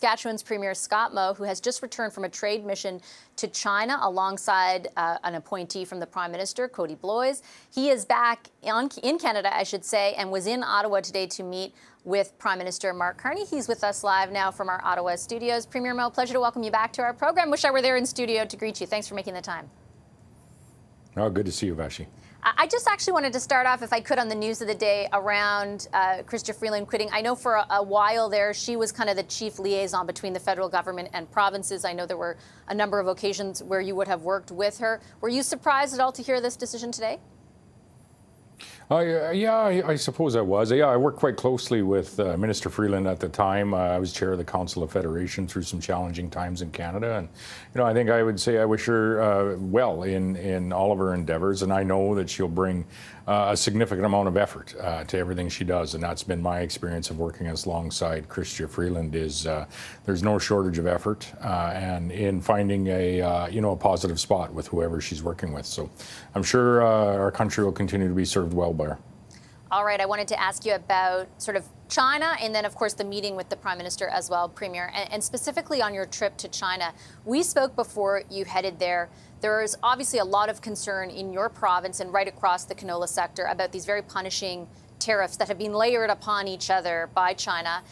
Saskatchewan's Premier Scott Moe, who has just returned from a trade mission to China alongside an appointee from the Prime Minister, Cody Blois. He is back in Canada, I should say, and was in Ottawa today to meet with Prime Minister Mark Carney. He's with us live now from our Ottawa studios. Premier Moe, pleasure to welcome you back to our program. Wish I were there in studio to greet you. Thanks for making the time. Oh, good to see you, Vashi. I just actually wanted to start off, if I could, on the news of the day around Chrystia Freeland quitting. I know for a while there, she was kind of the chief liaison between the federal government and provinces. I know there were a number of occasions where you would have worked with her. Were you surprised at all to hear this decision today? Yeah, I suppose I was. Yeah, I worked quite closely with Minister Freeland at the time. I was chair of the Council of Federation through some challenging times in Canada. And, I think I would say I wish her well in all of her endeavors. And I know that she'll bring a significant amount of effort to everything she does. And that's been my experience of working alongside Chrystia Freeland is there's no shortage of effort and in finding a positive spot with whoever she's working with. So I'm sure our country will continue to be served well by her. All right, I wanted to ask you about sort of China and then, of course, the meeting with the Prime Minister as well, Premier, and specifically on your trip to China. We spoke before you headed there. There is obviously a lot of concern in your province and right across the canola sector about these very punishing tariffs that have been layered upon each other by China.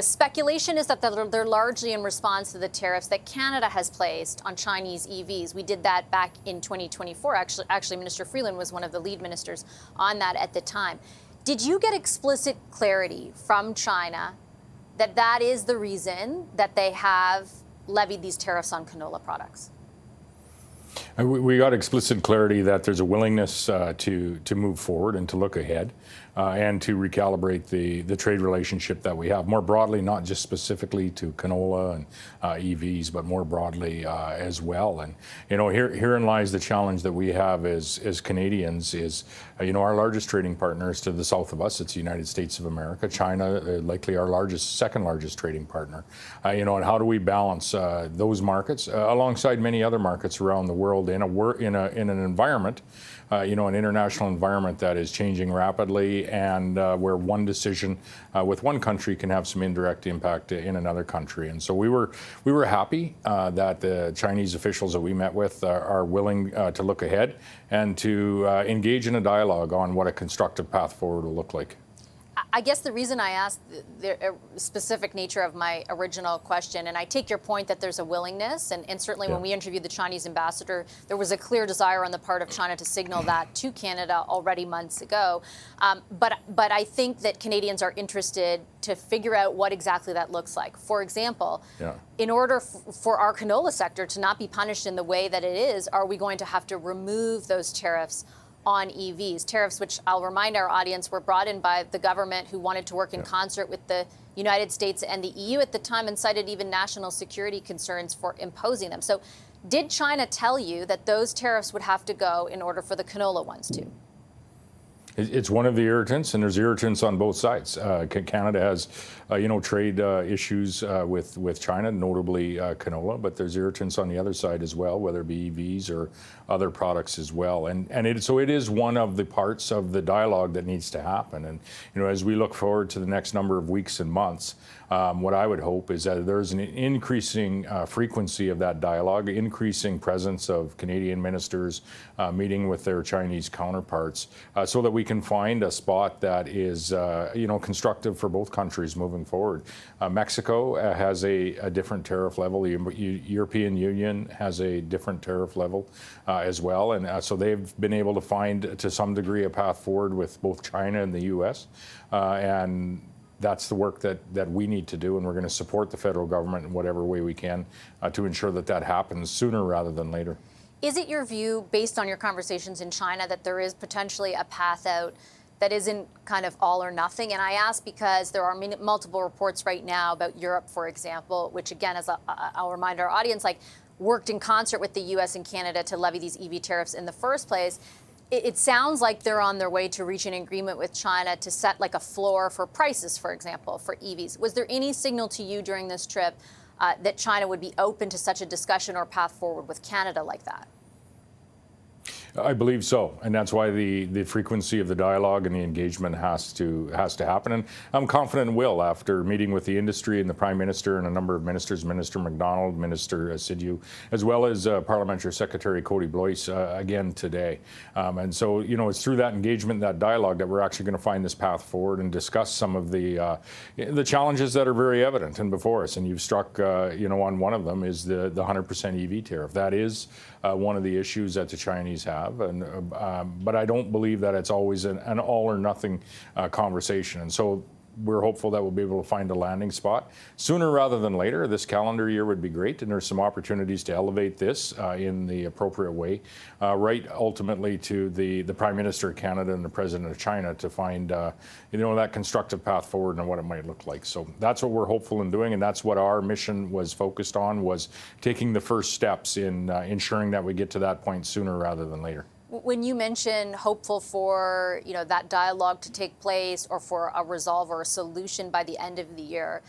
Speculation is that they're largely in response to the tariffs that Canada has placed on Chinese EVs. We did that back in 2024. Actually, Minister Freeland was one of the lead ministers on that at the time. Did you get explicit clarity from China that that is the reason that they have levied these tariffs on canola products? We got explicit clarity that there's a willingness to move forward and to look ahead and to recalibrate the trade relationship that we have more broadly, not just specifically to canola and EVs, but more broadly as well. And herein lies the challenge that we have as Canadians is our largest trading partner is to the south of us. It's the United States of America. China, likely our second largest trading partner. And how do we balance those markets alongside many other markets around the world in an environment, an international environment that is changing rapidly and where one decision with one country can have some indirect impact in another country. And so we were happy that the Chinese officials that we met with are willing to look ahead and to engage in a dialogue on what a constructive path forward will look like. I guess the reason I asked the specific nature of my original question, and I take your point that there's a willingness, and certainly when we interviewed the Chinese ambassador, there was a clear desire on the part of China to signal that to Canada already months ago. But I think that Canadians are interested to figure out what exactly that looks like. For example, in order for our canola sector to not be punished in the way that it is, are we going to have to remove those tariffs on EVs, tariffs which I'll remind our audience were brought in by the government who wanted to work in concert with the United States and the EU at the time and cited even national security concerns for imposing them. So did China tell you that those tariffs would have to go in order for the canola ones to? It's one of the irritants, and there's irritants on both sides. Canada has, trade issues with China, notably canola, but there's irritants on the other side as well, whether it be EVs or other products as well. So it is one of the parts of the dialogue that needs to happen. And, as we look forward to the next number of weeks and months, what I would hope is that there's an increasing frequency of that dialogue, increasing presence of Canadian ministers meeting with their Chinese counterparts so that we can find a spot that is, constructive for both countries moving forward. Mexico has a different tariff level. The European Union has a different tariff level as well. And so they've been able to find, to some degree, a path forward with both China and the U.S. And that's the work that we need to do, and we're going to support the federal government in whatever way we can to ensure that happens sooner rather than later. Is it your view, based on your conversations in China, that there is potentially a path out that isn't kind of all or nothing? And I ask because there are multiple reports right now about Europe, for example, which again, I'll remind our audience, worked in concert with the U.S. and Canada to levy these EV tariffs in the first place. It sounds like they're on their way to reach an agreement with China to set a floor for prices, for example, for EVs. Was there any signal to you during this trip that China would be open to such a discussion or path forward with Canada like that? I believe so, and that's why the frequency of the dialogue and the engagement has to happen. And I'm confident it will after meeting with the industry and the Prime Minister and a number of ministers, Minister MacDonald, Minister Sidhu, as well as Parliamentary Secretary Cody Blois again today. And so, it's through that engagement, that dialogue, that we're actually going to find this path forward and discuss some of the challenges that are very evident and before us. And you've struck, on one of them is the 100% EV tariff. That is one of the issues that the Chinese have, but I don't believe that it's always an all or nothing conversation. And so we're hopeful that we'll be able to find a landing spot sooner rather than later. This calendar year would be great, and there's some opportunities to elevate this in the appropriate way, right ultimately to the Prime Minister of Canada and the President of China to find that constructive path forward and what it might look like. So that's what we're hopeful in doing, and that's what our mission was focused on, was taking the first steps in ensuring that we get to that point sooner rather than later. When you mention hopeful for that dialogue to take place or for a resolve or a solution by the end of the year,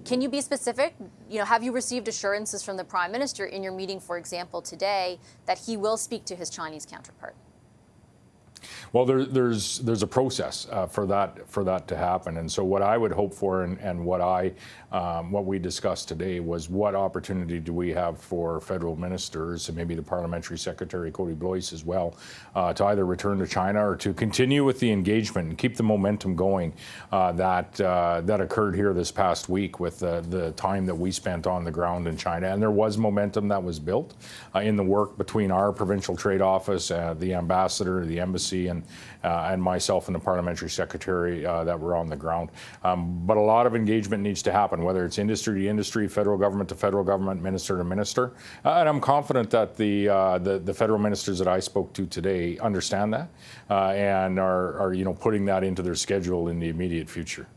can you be specific? Have you received assurances from the Prime Minister in your meeting, for example, today, that he will speak to his Chinese counterpart? Well, there's a process for that to happen, and so what I would hope for, and what we discussed today, was what opportunity do we have for federal ministers and maybe the Parliamentary Secretary Cody Blois as well to either return to China or to continue with the engagement and keep the momentum going that occurred here this past week with the time that we spent on the ground in China. And there was momentum that was built in the work between our provincial trade office, the ambassador, the embassy, and myself and the Parliamentary Secretary that were on the ground. But a lot of engagement needs to happen, whether it's industry to industry, federal government to federal government, minister to minister. And I'm confident that the federal ministers that I spoke to today understand that and are putting that into their schedule in the immediate future.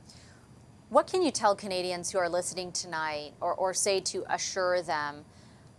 What can you tell Canadians who are listening tonight, or say to assure them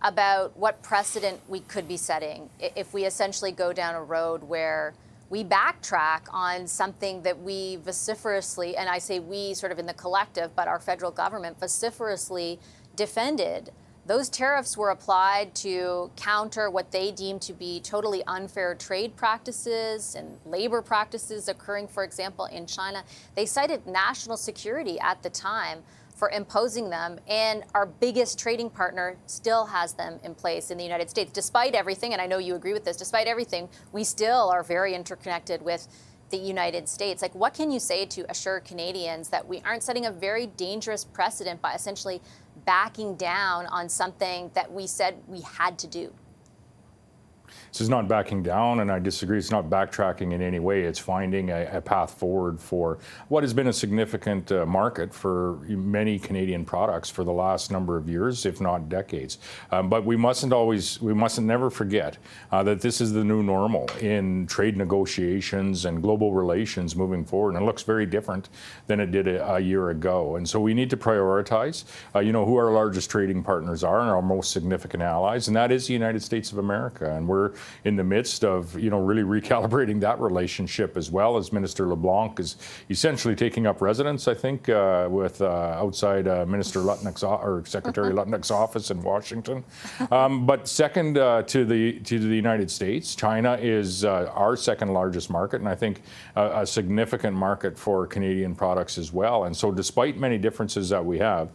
about what precedent we could be setting if we essentially go down a road where we backtrack on something that we vociferously, and I say we sort of in the collective, but our federal government vociferously defended? Those tariffs were applied to counter what they deemed to be totally unfair trade practices and labor practices occurring, for example, in China. They cited national security at the time for imposing them, and our biggest trading partner still has them in place in the United States. Despite everything, and I know you agree with this, despite everything, we still are very interconnected with the United States. Like, what can you say to assure Canadians that we aren't setting a very dangerous precedent by essentially backing down on something that we said we had to do? This is not backing down, and I disagree. It's not backtracking in any way. It's finding a path forward for what has been a significant market for many Canadian products for the last number of years, if not decades. But we mustn't never forget that this is the new normal in trade negotiations and global relations moving forward. And it looks very different than it did a year ago. And so we need to prioritize, who our largest trading partners are and our most significant allies, and that is the United States of America. And we're in the midst of, really recalibrating that relationship, as well as Minister LeBlanc is essentially taking up residence, I think, with outside Minister Lutnick's or Secretary Lutnick's office in Washington. But second to the United States, China is our second largest market, and I think a significant market for Canadian products as well. And so, despite many differences that we have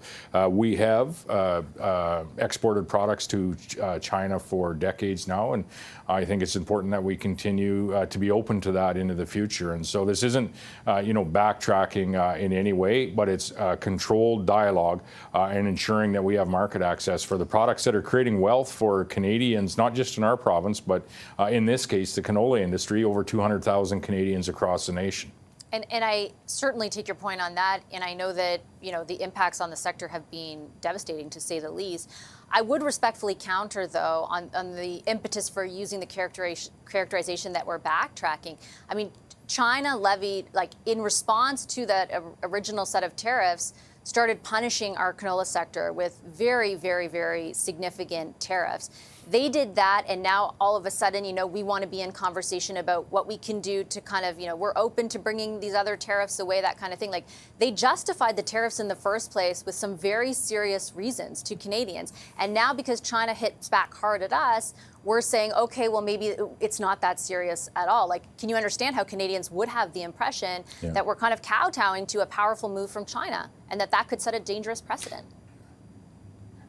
exported products to China for decades now, and I think it's important that we continue to be open to that into the future. And so this isn't, backtracking in any way, but it's controlled dialogue and ensuring that we have market access for the products that are creating wealth for Canadians, not just in our province, but in this case, the canola industry, over 200,000 Canadians across the nation. And I certainly take your point on that, and I know that the impacts on the sector have been devastating, to say the least. I would respectfully counter, though, on the impetus for using the characterization that we're backtracking. I mean, China levied, in response to that original set of tariffs, started punishing our canola sector with very, very, very significant tariffs. they did that, and now all of a sudden, we want to be in conversation about what we can do to kind of, we're open to bringing these other tariffs away, that kind of thing. Like, they justified the tariffs in the first place with some very serious reasons to Canadians. And now, because China hits back hard at us, we're saying, okay, well, maybe it's not that serious at all. Like, can you understand how Canadians would have the impression that we're kind of kowtowing to a powerful move from China, and that could set a dangerous precedent?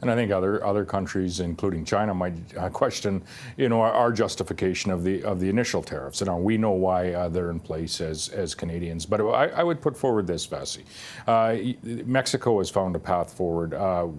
And I think other countries, including China, might question, our justification of the initial tariffs. And we know why they're in place as Canadians. But I would put forward this, Vassie. Mexico has found a path forward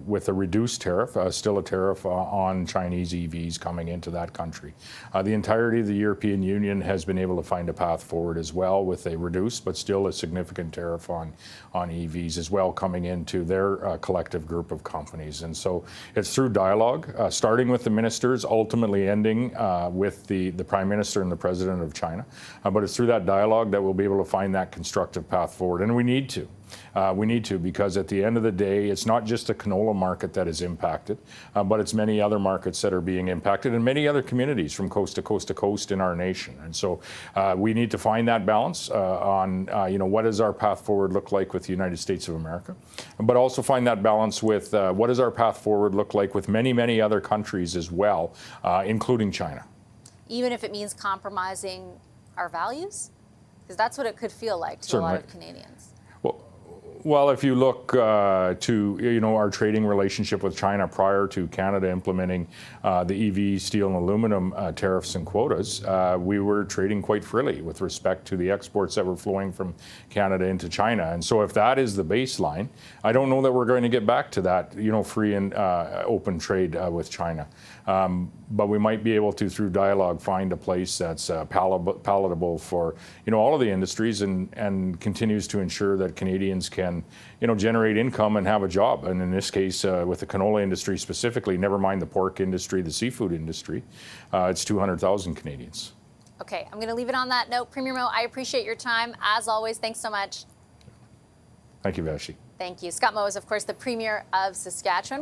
with a reduced tariff, still a tariff on Chinese EVs coming into that country. The entirety of the European Union has been able to find a path forward as well, with a reduced but still a significant tariff on EVs as well, coming into their collective group of companies. And so it's through dialogue, starting with the ministers, ultimately ending with the Prime Minister and the President of China. But it's through that dialogue that we'll be able to find that constructive path forward. And we need to. Because at the end of the day, it's not just the canola market that is impacted, but it's many other markets that are being impacted, and many other communities from coast to coast to coast in our nation. And so we need to find that balance on, what does our path forward look like with the United States of America, but also find that balance with what does our path forward look like with many, many other countries as well, including China. Even if it means compromising our values? Because that's what it could feel like to Certainly. A lot of Canadians. Well, if you look to our trading relationship with China prior to Canada implementing the EV, steel, and aluminum tariffs and quotas, we were trading quite freely with respect to the exports that were flowing from Canada into China. And so, if that is the baseline, I don't know that we're going to get back to that, free and open trade with China. But we might be able to, through dialogue, find a place that's palatable for all of the industries, and continues to ensure that Canadians can generate income and have a job. And in this case, with the canola industry specifically, never mind the pork industry, the seafood industry, it's 200,000 Canadians. Okay, I'm going to leave it on that note. Premier Moe, I appreciate your time. As always, thanks so much. Thank you, Vassie. Thank you. Scott Moe is, of course, the Premier of Saskatchewan.